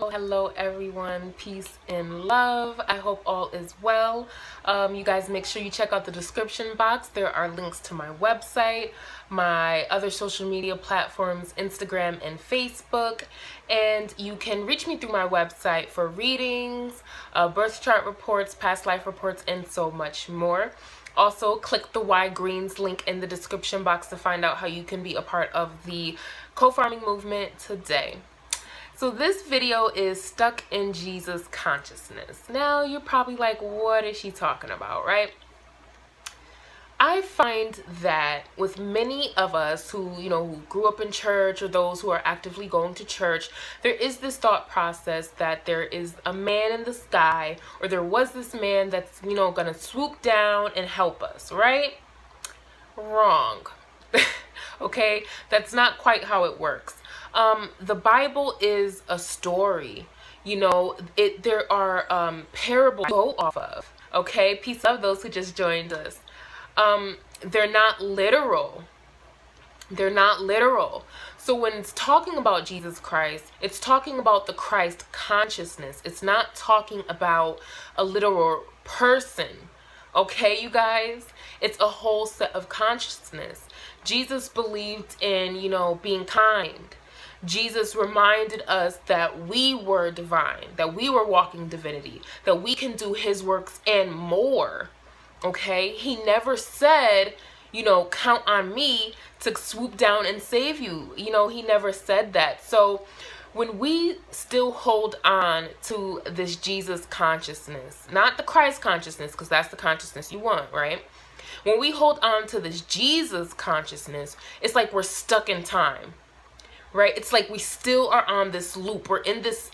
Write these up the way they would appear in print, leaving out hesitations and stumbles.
Hello everyone, peace and love. I hope all is well. You guys make sure you check out the description box. There are links to my website, my other social media platforms, Instagram and Facebook, and you can reach me through my website for readings, birth chart reports, past life reports, and so much more. Also, click the Y Greens link in the description box to find out how you can be a part of the co-farming movement today. So this video is Stuck in Jesus Consciousness. Now you're probably like, what is she talking about, right? I find that with many of us who grew up in church or those who are actively going to church, there is this thought process that there is a man in the sky, or there was this man that's, gonna swoop down and help us, right? Wrong. Okay, that's not quite how it works. The Bible is a story. There are parables to go off of. Okay, peace of those who just joined us. They're not literal. They're not literal. So when it's talking about Jesus Christ, it's talking about the Christ consciousness. It's not talking about a literal person. Okay, you guys? It's a whole set of consciousness. Jesus believed in, being kind. Jesus reminded us that we were divine, that we were walking divinity, that we can do his works and more. Okay? He never said, count on me to swoop down and save you. He never said that. So when we still hold on to this Jesus consciousness, not the Christ consciousness, because that's the consciousness you want, right? When we hold on to this Jesus consciousness, it's like we're stuck in time, right? It's like we still are on this loop. We're in this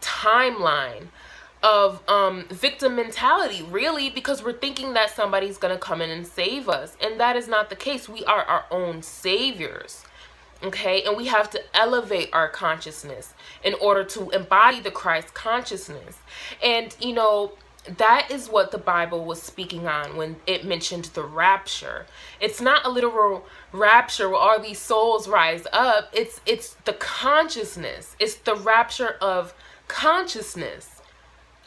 timeline of victim mentality, really, because we're thinking that somebody's going to come in and save us. And that is not the case. We are our own saviors. Okay, and we have to elevate our consciousness in order to embody the Christ consciousness. And, that is what the Bible was speaking on when it mentioned the rapture. It's not a literal rapture where all these souls rise up. It's the consciousness. It's the rapture of consciousness.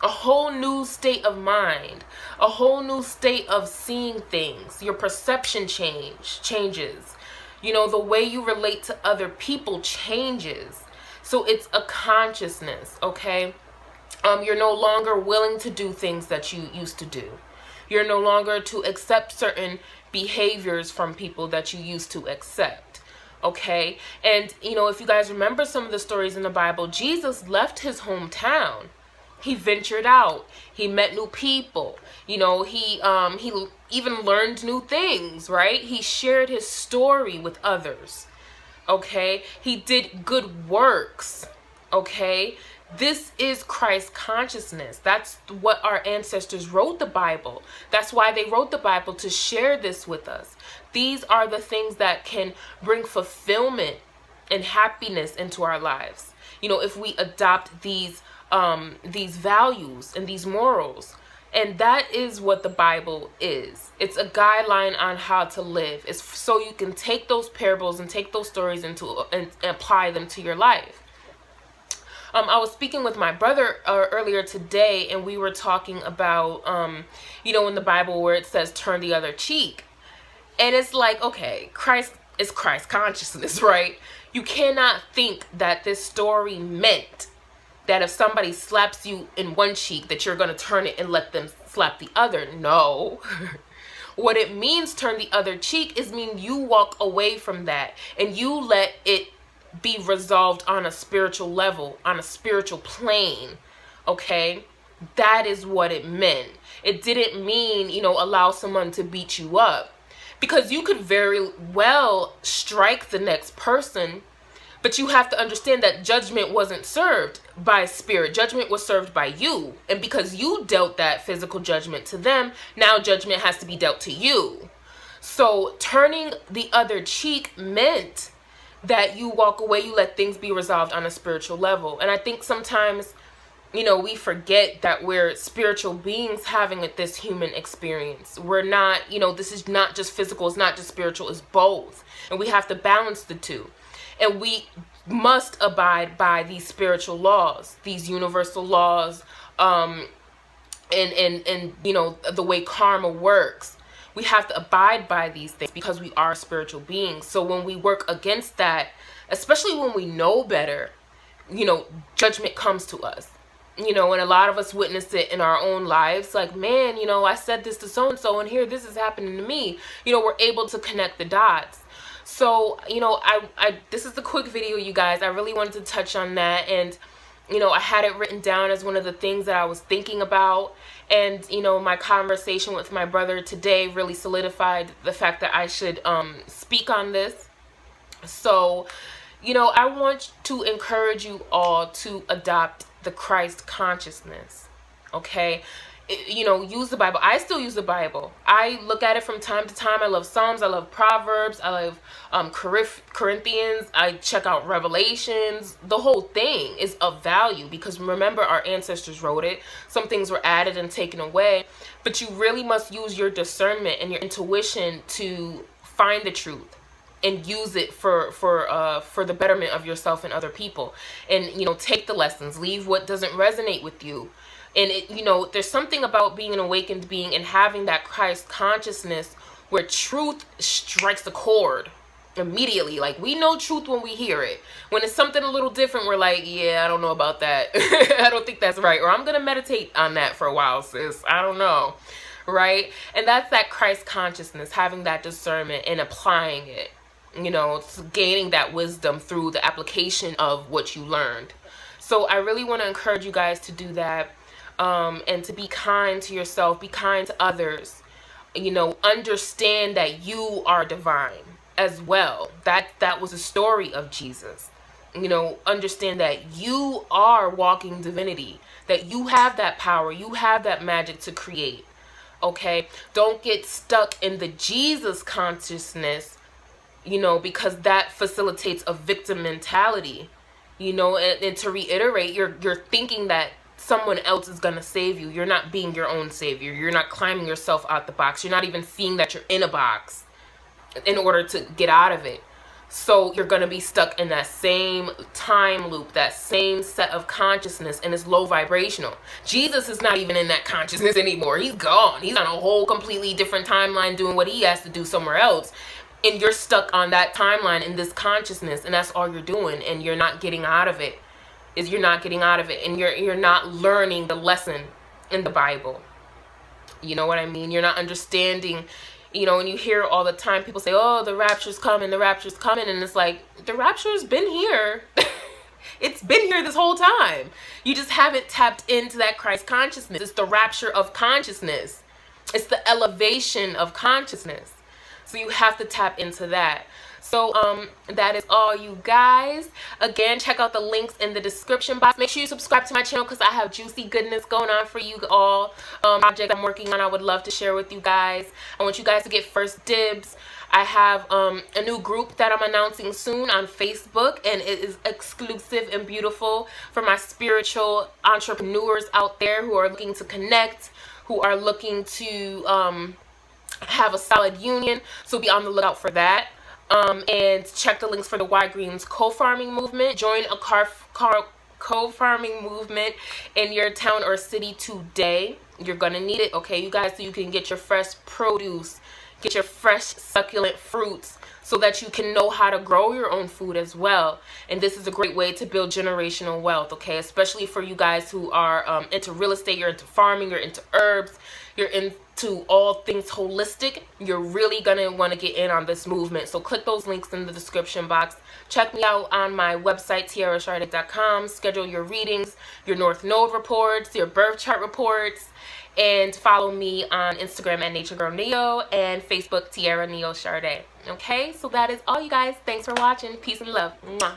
A whole new state of mind. A whole new state of seeing things. Your perception changes. The way you relate to other people changes. So it's a consciousness, okay? You're no longer willing to do things that you used to do. You're no longer to accept certain behaviors from people that you used to accept, okay? And, if you guys remember some of the stories in the Bible, Jesus left his hometown. He ventured out. He met new people. He even learned new things, right? He shared his story with others. Okay? He did good works. Okay? This is Christ consciousness. That's what our ancestors wrote the Bible. That's why they wrote the Bible, to share this with us. These are the things that can bring fulfillment and happiness into our lives. If we adopt these values and these morals. And that is what the Bible is. It's a guideline on how to live. It's so you can take those parables and take those stories and apply them to your life. I was speaking with my brother earlier today, and we were talking about, in the Bible where it says turn the other cheek. And it's like, okay, Christ is Christ consciousness, right? You cannot think that this story meant that if somebody slaps you in one cheek, that you're going to turn it and let them slap the other. No. What it means, turn the other cheek, is mean you walk away from that and you let it be resolved on a spiritual level, on a spiritual plane. Okay? That is what it meant. It didn't mean, allow someone to beat you up. Because you could very well strike the next person, but you have to understand that judgment wasn't served by spirit. Judgment was served by you. And because you dealt that physical judgment to them, now judgment has to be dealt to you. So turning the other cheek meant that you walk away, you let things be resolved on a spiritual level. And I think sometimes, we forget that we're spiritual beings having this human experience. We're not, this is not just physical, it's not just spiritual, it's both. And we have to balance the two. And we must abide by these spiritual laws, these universal laws, and you know, the way karma works. We have to abide by these things because we are spiritual beings. So when we work against that, especially when we know better, you know, judgment comes to us. You know, and a lot of us witness it in our own lives. Like, man, you know, I said this to so-and-so and here this is happening to me. You know, we're able to connect the dots. So, you know, I this is a quick video, you guys. I really wanted to touch on that. And, you know, I had it written down as one of the things that I was thinking about. And, you know, my conversation with my brother today really solidified the fact that I should speak on this. So, you know, I want to encourage you all to adopt the Christ consciousness. Okay? You know, use the Bible. I still use the Bible. I look at it from time to time. I love Psalms. I love Proverbs. I love Corinthians. I check out Revelations. The whole thing is of value because remember, our ancestors wrote it. Some things were added and taken away. But you really must use your discernment and your intuition to find the truth and use it for the betterment of yourself and other people. And, you know, take the lessons, leave what doesn't resonate with you. And, you know, there's something about being an awakened being and having that Christ consciousness where truth strikes a chord immediately. Like, we know truth when we hear it. When it's something a little different, we're like, yeah, I don't know about that. I don't think that's right. Or I'm going to meditate on that for a while, sis. I don't know. Right? And that's that Christ consciousness, having that discernment and applying it. You know, gaining that wisdom through the application of what you learned. So I really want to encourage you guys to do that, and to be kind to yourself, be kind to others. You know, understand that you are divine as well. That was the story of Jesus. You know, understand that you are walking divinity, that you have that power, you have that magic to create. Okay? Don't get stuck in the Jesus consciousness, you know, because that facilitates a victim mentality, you know, and to reiterate, you're thinking that someone else is going to save you. You're not being your own savior. You're not climbing yourself out the box. You're not even seeing that you're in a box in order to get out of it. So you're going to be stuck in that same time loop, that same set of consciousness, and it's low vibrational. Jesus is not even in that consciousness anymore. He's gone. He's on a whole completely different timeline doing what he has to do somewhere else. And you're stuck on that timeline in this consciousness, and that's all you're doing, and you're not getting out of it. You're not getting out of it, and you're not learning the lesson in the Bible. You know what I mean? You're not understanding. You know, and you hear all the time people say, "Oh, the rapture's coming, the rapture's coming," and it's like, the rapture's been here. It's been here this whole time. You just haven't tapped into that Christ consciousness. It's the rapture of consciousness. It's the elevation of consciousness. So you have to tap into that. So that is all, you guys. Again, check out the links in the description box. Make sure you subscribe to my channel because I have juicy goodness going on for you all. Project I'm working on, I would love to share with you guys. I want you guys to get first dibs. I have a new group that I'm announcing soon on Facebook, and it is exclusive and beautiful for my spiritual entrepreneurs out there who are looking to connect, who are looking to have a solid union. So be on the lookout for that. And check the links for the Y Greens co-farming movement. Join a co-farming movement in your town or city today. You're gonna need it, okay, you guys, so you can get your fresh produce, get your fresh succulent fruits, so that you can know how to grow your own food as well. And this is a great way to build generational wealth, okay, especially for you guys who are into real estate, you're into farming, you're into herbs, you're into all things holistic. You're really gonna want to get in on this movement. So click those links in the description box. Check me out on my website, TiaraSharde.com. Schedule your readings, your North Node reports, your birth chart reports, and follow me on Instagram at NatureGirlNeo and Facebook, Tiara Neo Sharde. Okay, so that is all, you guys. Thanks for watching. Peace and love. Mwah.